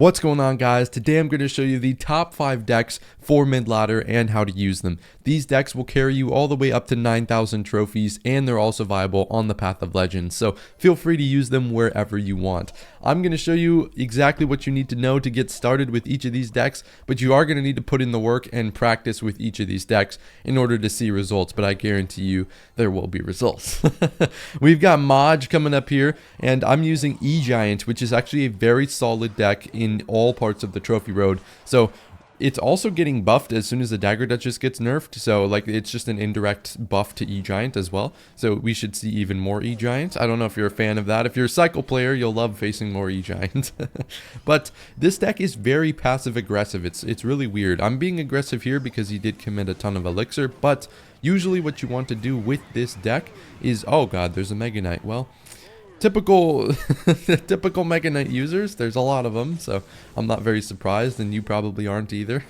What's going on, guys? Today I'm going to show you the top 5 decks for Midladder and how to use them. These decks will carry you all the way up to 9,000 trophies, and they're also viable on the Path of Legends, so feel free to use them wherever you want. I'm going to show you exactly what you need to know to get started with each of these decks, but you are going to need to put in the work and practice with each of these decks in order to see results, but I guarantee you there will be results. We've got Maj coming up here, and I'm using E-Giant, which is actually a very solid deck in all parts of the trophy road. So it's also getting buffed as soon as the Dagger Duchess gets nerfed, so like it's just an indirect buff to E-Giant as well, so we should see even more E-Giant. I don't know if you're a fan of that. If you're a cycle player, you'll love facing more E-Giant. But this deck is very passive aggressive. It's really weird. I'm being aggressive here because he did commit a ton of elixir, but usually what you want to do with this deck is, oh god, there's a Mega Knight. Well, typical Mega Knight users, there's a lot of them, so I'm not very surprised, and you probably aren't either.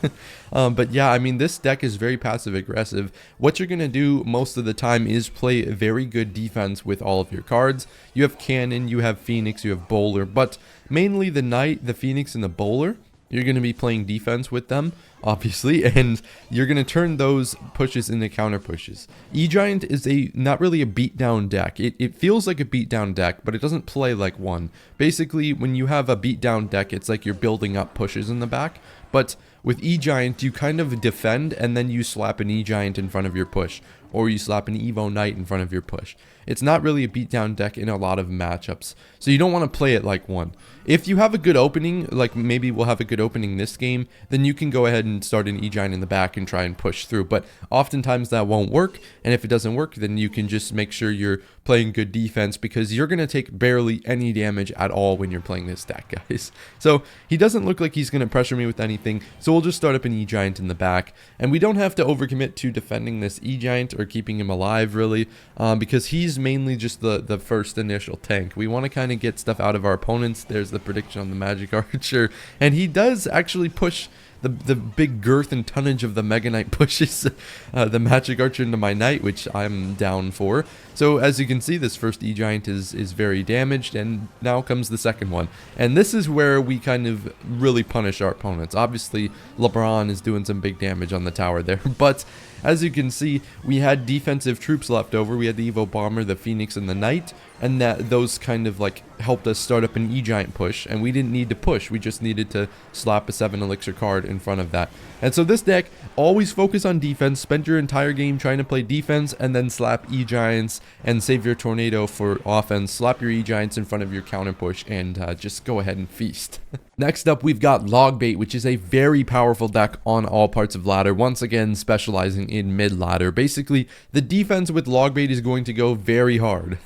But yeah, I mean, this deck is very passive aggressive. What you're gonna do most of the time is play very good defense with all of your cards. You have Cannon, you have Phoenix, you have Bowler, but mainly the Knight, the Phoenix, and the Bowler, you're going to be playing defense with them, obviously, and you're going to turn those pushes into counter pushes. E-Giant is not really a beatdown deck. It feels like a beatdown deck, but it doesn't play like one. Basically, when you have a beatdown deck, it's like you're building up pushes in the back, but with E-Giant, you kind of defend, and then you slap an E-Giant in front of your push, or you slap an Evo Knight in front of your push. It's not really a beatdown deck in a lot of matchups, so you don't want to play it like one. If you have a good opening, like maybe we'll have a good opening this game, then you can go ahead and start an E-Giant in the back and try and push through, but oftentimes that won't work, and if it doesn't work, then you can just make sure you're playing good defense, because you're going to take barely any damage at all when you're playing this deck, guys. So he doesn't look like he's going to pressure me with anything, so we'll just start up an E-Giant in the back, and we don't have to overcommit to defending this E-Giant or keeping him alive, really, because he's mainly just the first initial tank. We want to kind of get stuff out of our opponents. There's the prediction on the Magic Archer, and he does actually push the big girth and tonnage of the Mega Knight pushes the Magic Archer into my Knight, which I'm down for. So as you can see, this first E-Giant is very damaged, and now comes the second one. And this is where we kind of really punish our opponents. Obviously, LeBron is doing some big damage on the tower there, but as you can see, we had defensive troops left over. We had the Evo Bomber, the Phoenix, and the Knight, and those kind of like helped us start up an E-Giant push, and we didn't need to push. We just needed to slap a 7 elixir card in front of that. And so this deck, always focus on defense, spend your entire game trying to play defense, and then slap E-Giants and save your Tornado for offense. Slap your E-Giants in front of your counter push, and just go ahead and feast. Next up, we've got Logbait, which is a very powerful deck on all parts of ladder, once again specializing in mid ladder. Basically, the defense with Logbait is going to go very hard.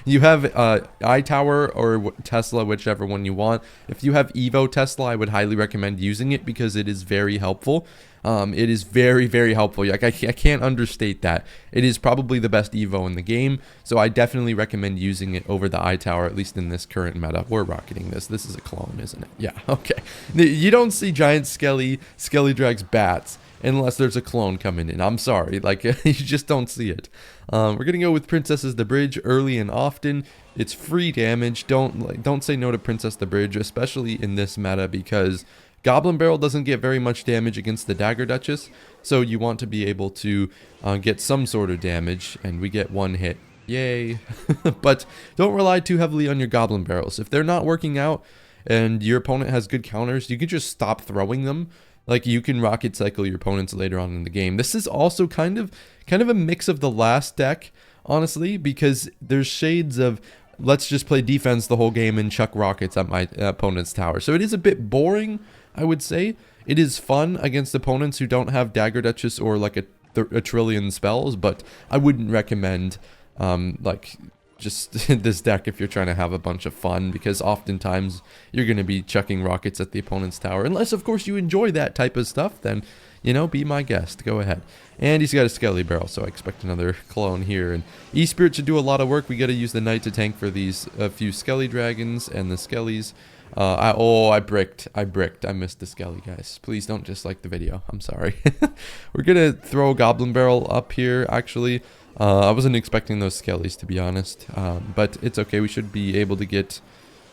You have iTower or Tesla, whichever one you want. If you have Evo Tesla, I would highly recommend using it because it is very helpful. It is very, very helpful. Like, I can't understate that. It is probably the best Evo in the game, so I definitely recommend using it over the iTower, at least in this current meta. We're rocketing this. This is a clone, isn't it? Yeah, okay. You don't see Giant Skelly Drags Bats unless there's a clone coming in. I'm sorry. Like, you just don't see it. We're going to go with Princess the Bridge early and often. It's free damage. Don't say no to Princess the Bridge, especially in this meta, because Goblin Barrel doesn't get very much damage against the Dagger Duchess, so you want to be able to get some sort of damage, and we get one hit. Yay. But don't rely too heavily on your Goblin Barrels. If they're not working out and your opponent has good counters, you can just stop throwing them. Like, you can rocket cycle your opponents later on in the game. This is also kind of a mix of the last deck, honestly, because there's shades of let's just play defense the whole game and chuck rockets at my opponent's tower. So it is a bit boring, I would say. It is fun against opponents who don't have Dagger Duchess or like a trillion spells, but I wouldn't recommend like just this deck if you're trying to have a bunch of fun, because oftentimes you're going to be chucking rockets at the opponent's tower. Unless, of course, you enjoy that type of stuff, then, you know, be my guest. Go ahead. And he's got a Skelly Barrel, so I expect another clone here. And E-Spirit should do a lot of work. We got to use the Knight to tank for these few Skelly Dragons and the Skellies. I bricked. I missed the Skelly, guys. Please don't dislike the video. I'm sorry. We're going to throw a Goblin Barrel up here, actually. I wasn't expecting those Skellies, to be honest. But it's okay. We should be able to get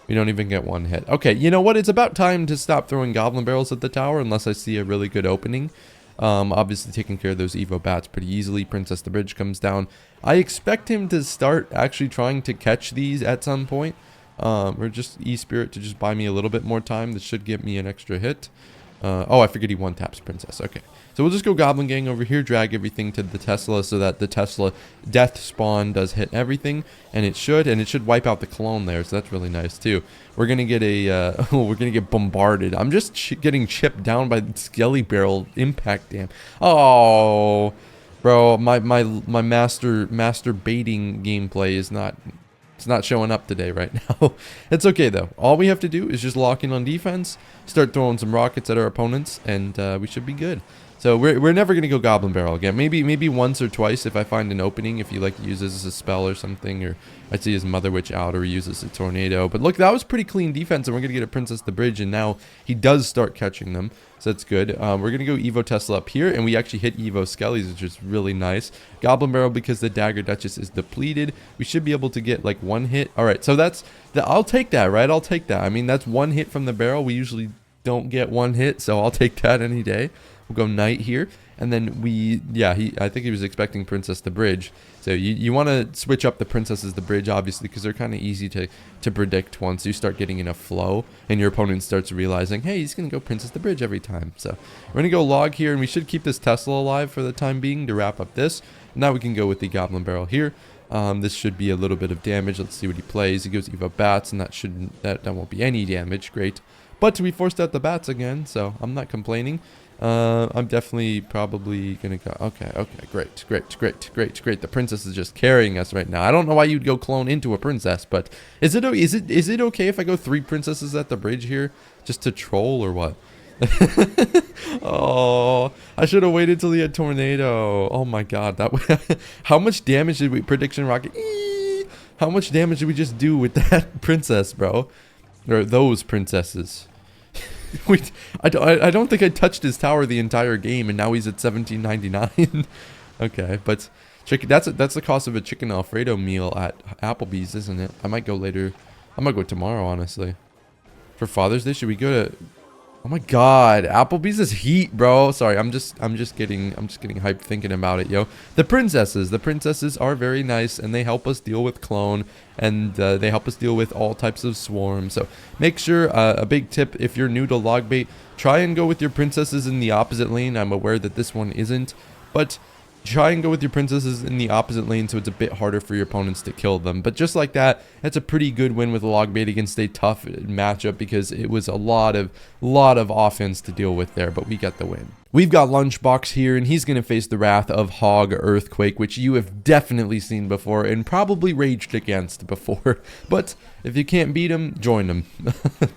We don't even get one hit. Okay, you know what? It's about time to stop throwing goblin barrels at the tower unless I see a really good opening. Obviously taking care of those Evo bats pretty easily. Princess the Bridge comes down. I expect him to start actually trying to catch these at some point. Or just E-Spirit to just buy me a little bit more time. This should give me an extra hit. Oh, I forget he one-taps Princess. Okay. So we'll just go Goblin Gang over here, drag everything to the Tesla so that the Tesla death spawn does hit everything. And it should wipe out the clone there, so that's really nice too. We're gonna get a, we're gonna get bombarded. I'm just getting chipped down by Skelly Barrel impact dam. Oh, bro, my master baiting gameplay is not... It's not showing up today right now. It's okay though. All we have to do is just lock in on defense, start throwing some rockets at our opponents, and we should be good. So we're never going to go Goblin Barrel again. Maybe once or twice if I find an opening, if he like uses as a spell or something, or I see his Mother Witch out or he uses a Tornado. But look, that was pretty clean defense, and we're going to get a Princess the Bridge, and now he does start catching them. So that's good. We're going to go Evo Tesla up here, and we actually hit Evo Skellies, which is really nice. Goblin Barrel, because the Dagger Duchess is depleted, we should be able to get like one hit. All right, so that's... I'll take that, right? I'll take that. I mean, that's one hit from the barrel. We usually don't get one hit, so I'll take that any day. We'll go Knight here, and then I think he was expecting Princess the Bridge. So you want to switch up the Princesses the Bridge, obviously, because they're kind of easy to predict once you start getting enough flow, and your opponent starts realizing, hey, he's going to go Princess the Bridge every time. So we're going to go Log here, and we should keep this Tesla alive for the time being to wrap up this. Now we can go with the Goblin Barrel here. This should be a little bit of damage. Let's see what he plays. He goes Evo Bats, and that won't be any damage. Great. But we forced out the bats again, so I'm not complaining. I'm definitely probably gonna go. Okay, great. The princess is just carrying us right now. I don't know why you'd go clone into a princess, but is it okay if I go 3 princesses at the bridge here just to troll or what? Oh, I should have waited till he had Tornado. Oh my god, that way. How much damage did we prediction rocket? How much damage did we just do with that princess, bro? Or those princesses? I don't think I touched his tower the entire game, and now he's at 1799. Okay, but that's the cost of a chicken Alfredo meal at Applebee's, isn't it? I might go later. I might go tomorrow, honestly. For Father's Day, should we go to... Oh my god, Applebee's is heat, bro. Sorry, I'm just getting hyped thinking about it, yo. The princesses are very nice, and they help us deal with clone, and they help us deal with all types of swarm. So make sure, a big tip, if you're new to log bait, try and go with your princesses in the opposite lane. I'm aware that this one isn't, but try and go with your princesses in the opposite lane so it's a bit harder for your opponents to kill them. But just like that, that's a pretty good win with log bait against a tough matchup, because it was a lot of offense to deal with there, but we got the win. We've got Lunchbox here, and he's going to face the wrath of Hog Earthquake, which you have definitely seen before and probably raged against before. But if you can't beat him, join him,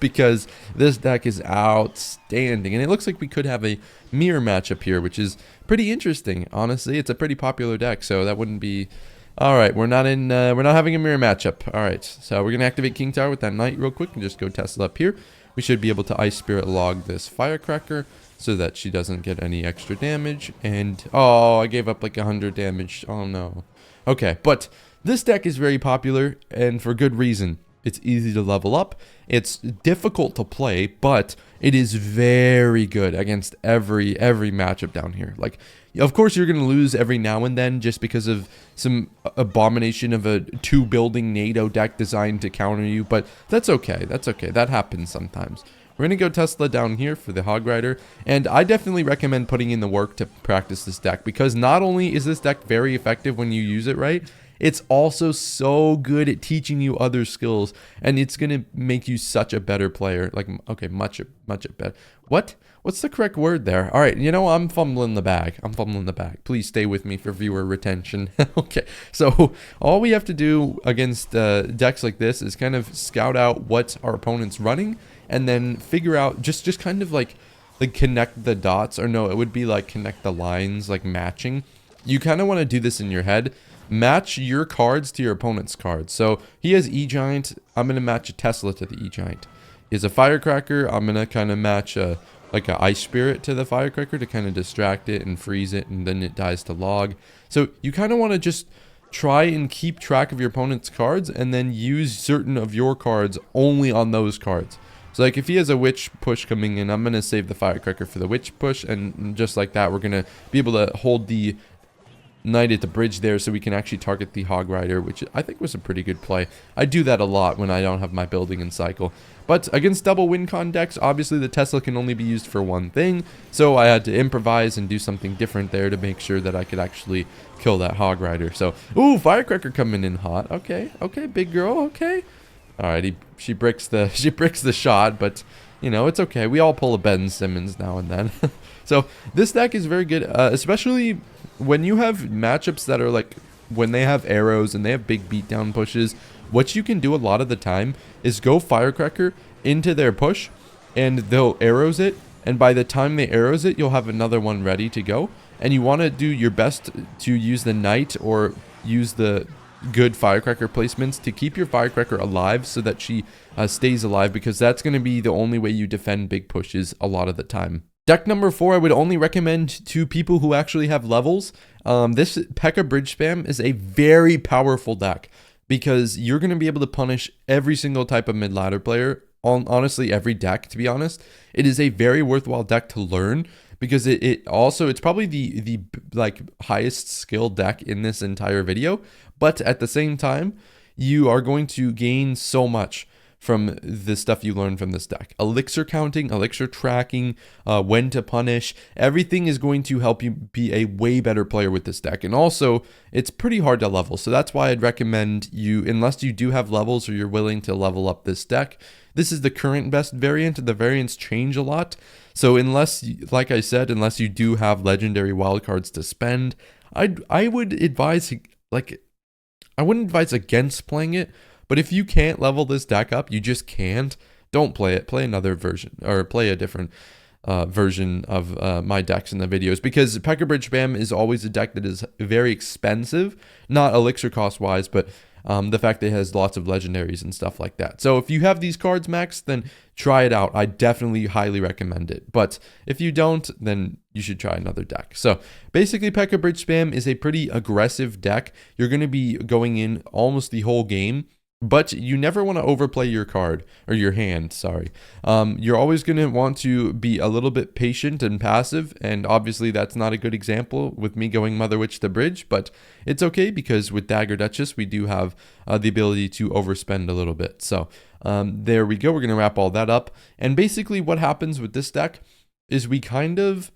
because this deck is outstanding. And it looks like we could have a mirror matchup here, which is pretty interesting. Honestly, it's a pretty popular deck, so that wouldn't be... All right, we're not having a mirror matchup. All right, so we're going to activate King Tower with that Knight real quick and just go Tesla up here. We should be able to Ice Spirit log this Firecracker so that she doesn't get any extra damage. And, oh, I gave up like 100 damage. Oh, no. Okay, but this deck is very popular, and for good reason. It's easy to level up. It's difficult to play, but it is very good against every matchup down here. Like, of course, you're going to lose every now and then just because of some abomination of a 2-building NATO deck designed to counter you, but that's okay. That's okay. That happens sometimes. We're going to go Tesla down here for the Hog Rider, and I definitely recommend putting in the work to practice this deck, because not only is this deck very effective when you use it right, it's also so good at teaching you other skills, and it's going to make you such a better player. Like, okay, much better. What's the correct word there? All right, you know, I'm fumbling the bag. Please stay with me for viewer retention. Okay, so all we have to do against decks like this is kind of scout out what our opponent's running, and then figure out, just kind of like connect the dots, or no, it would be like connect the lines, like matching. You kind of want to do this in your head. Match your cards to your opponent's cards. So he has E-Giant. I'm going to match a Tesla to the E-Giant. He has a Firecracker. I'm going to kind of match like a Ice Spirit to the Firecracker to kind of distract it and freeze it, and then it dies to log. So you kind of want to just try and keep track of your opponent's cards and then use certain of your cards only on those cards. So like if he has a witch push coming in, I'm going to save the firecracker for the witch push, and just like that we're going to be able to hold the knight at the bridge there so we can actually target the hog rider, which I think was a pretty good play. I do that a lot when I don't have my building in cycle. But against double win con decks, obviously the Tesla can only be used for one thing, so I had to improvise and do something different there to make sure that I could actually kill that hog rider. So, ooh, firecracker coming in hot. Okay, okay, big girl, okay. Alright, she bricks the shot, but you know, it's okay. We all pull a Ben Simmons now and then. So this deck is very good, especially when you have matchups that are like, when they have arrows and they have big beatdown pushes. What you can do a lot of the time is go firecracker into their push, and they'll arrows it, and by the time they arrows it, you'll have another one ready to go. And you want to do your best to use the knight or use the good firecracker placements to keep your firecracker alive so that she stays alive, because that's going to be the only way you defend big pushes a lot of the time. Deck number 4, I would only recommend to people who actually have levels. This P.E.K.K.A. Bridge Spam is a very powerful deck because you're going to be able to punish every single type of mid-ladder player on honestly every deck, to be honest. It is a very worthwhile deck to learn because it's probably the like highest skill deck in this entire video, but at the same time you are going to gain so much from the stuff you learn from this deck. Elixir counting, elixir tracking, when to punish, everything is going to help you be a way better player with this deck. And also, it's pretty hard to level, so that's why I'd recommend you, unless you do have levels or you're willing to level up this deck, this is the current best variant. The variants change a lot, so unless, like I said, unless you do have legendary wildcards to spend, I would advise, like, I wouldn't advise against playing it. But if you can't level this deck up, you just can't, don't play it. Play another version, or play a different version of my decks in the videos, because P.E.K.K.A. Bridge Spam is always a deck that is very expensive, not elixir cost wise, but the fact that it has lots of legendaries and stuff like that. So if you have these cards maxed, then try it out. I definitely highly recommend it. But if you don't, then you should try another deck. So basically, P.E.K.K.A. Bridge Spam is a pretty aggressive deck. You're going to be going in almost the whole game, but you never want to overplay your card, or your hand, sorry. You're always going to want to be a little bit patient and passive, and obviously that's not a good example with me going Mother Witch the bridge, but it's okay because with Dagger Duchess we do have the ability to overspend a little bit. So there we go, we're going to wrap all that up, and basically what happens with this deck is we kind of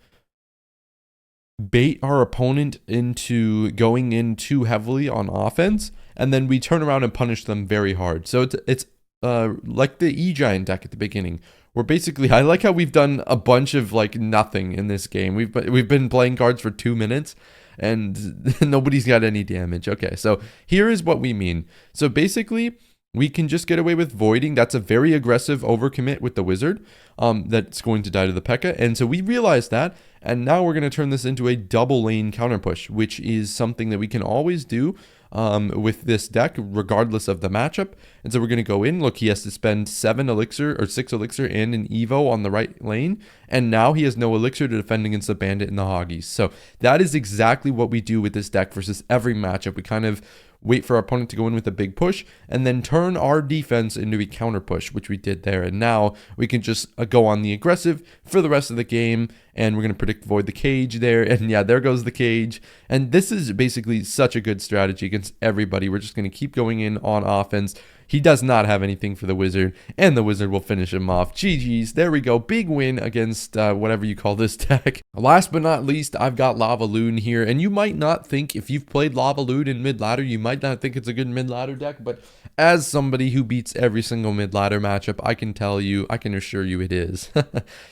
bait our opponent into going in too heavily on offense, and then we turn around and punish them very hard. So it's like the E-Giant deck at the beginning, where basically, I like how we've done a bunch of like nothing in this game. We've been playing cards for 2 minutes, and nobody's got any damage. Okay, so here is what we mean. So basically, we can just get away with voiding. That's a very aggressive overcommit with the wizard that's going to die to the P.E.K.K.A. And so we realize that, and now we're going to turn this into a double lane counter push, which is something that we can always do with this deck regardless of the matchup. And so we're going to go in, look, he has to spend 7 elixir or 6 elixir and an evo on the right lane, and now he has no elixir to defend against the bandit and the hoggies. So that is exactly what we do with this deck versus every matchup. We kind of wait for our opponent to go in with a big push, and then turn our defense into a counter push, which we did there. And now we can just go on the aggressive for the rest of the game, and we're going to predict void the cage there. And yeah, there goes the cage. And this is basically such a good strategy against everybody. We're just going to keep going in on offense. He does not have anything for the wizard, and the wizard will finish him off. GG's. There we go. Big win against whatever you call this deck. Last but not least, I've got Lava Loon here, and you might not think, if you've played Lava Loon in mid-ladder, you might not think it's a good mid-ladder deck, but as somebody who beats every single mid-ladder matchup, I can tell you, I can assure you it is.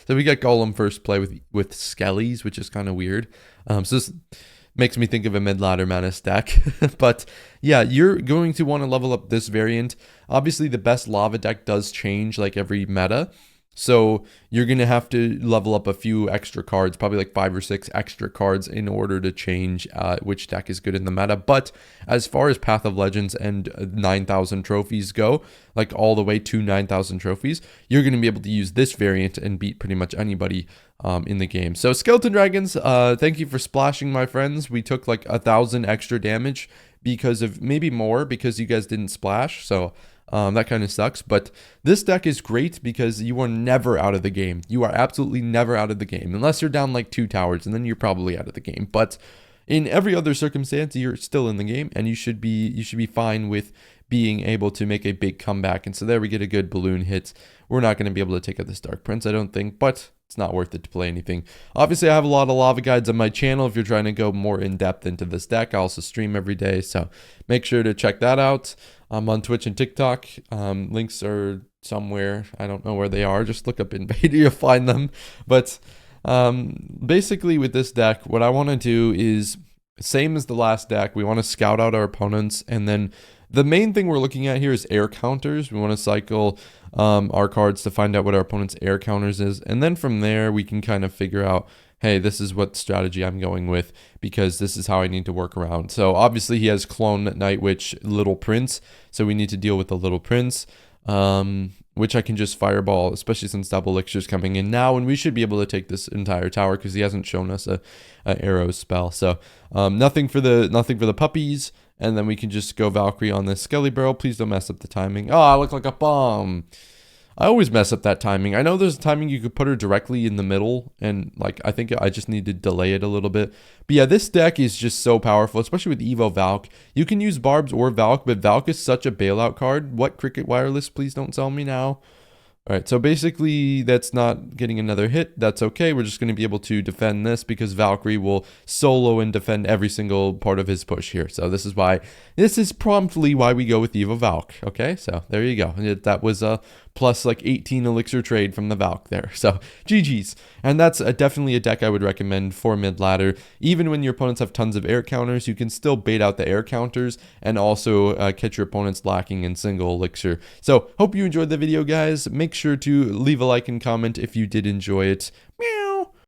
So we got Golem first play with Skellies, which is kind of weird. So this makes me think of a mid-ladder Manus deck. But yeah, you're going to want to level up this variant. Obviously, the best lava deck does change like every meta. So you're going to have to level up a few extra cards, probably like 5 or 6 extra cards in order to change which deck is good in the meta. But as far as Path of Legends and 9,000 trophies go, like all the way to 9,000 trophies, you're going to be able to use this variant and beat pretty much anybody in the game. So Skeleton Dragons, thank you for splashing, my friends. We took like 1,000 extra damage because of maybe more because you guys didn't splash. So that kind of sucks. But this deck is great because you are never out of the game. You are absolutely never out of the game unless you're down like 2 towers, and then you're probably out of the game. But in every other circumstance, you're still in the game, and you should be fine with being able to make a big comeback. And so there we get a good balloon hit. We're not going to be able to take out this Dark Prince, I don't think, but it's not worth it to play anything. Obviously, I have a lot of lava guides on my channel if you're trying to go more in depth into this deck. I also stream every day, so make sure to check that out. I'm on Twitch and TikTok. Links are somewhere. I don't know where they are. Just look up Innvader, you'll find them. But basically with this deck, what I want to do is same as the last deck. We want to scout out our opponents, and then the main thing we're looking at here is air counters. We want to cycle our cards to find out what our opponent's air counters is, and then from there we can kind of figure out, hey, this is what strategy I'm going with because this is how I need to work around. So obviously he has Clone, Night Witch, Little Prince, so we need to deal with the Little Prince, which I can just fireball, especially since Double Elixir's coming in now, and we should be able to take this entire tower because he hasn't shown us a arrow spell. So nothing for the puppies, and then we can just go Valkyrie on this Skelly Barrel. Please don't mess up the timing. Oh, I look like a bomb. I always mess up that timing. I know there's a timing you could put her directly in the middle, and like I think I just need to delay it a little bit. But yeah, this deck is just so powerful, especially with Evo Valk. You can use Barbs or Valk, but Valk is such a bailout card. What, Cricket Wireless? Please don't sell me now. All right, so basically that's not getting another hit. That's okay. We're just going to be able to defend this because Valkyrie will solo and defend every single part of his push here. So this is promptly why we go with Evo Valk. Okay, so there you go. That was a plus like 18 elixir trade from the Valk there. So GG's. And that's definitely a deck I would recommend for mid ladder. Even when your opponents have tons of air counters, you can still bait out the air counters and also catch your opponents lacking in single elixir. So hope you enjoyed the video, guys. Make sure to leave a like and comment if you did enjoy it. Meow.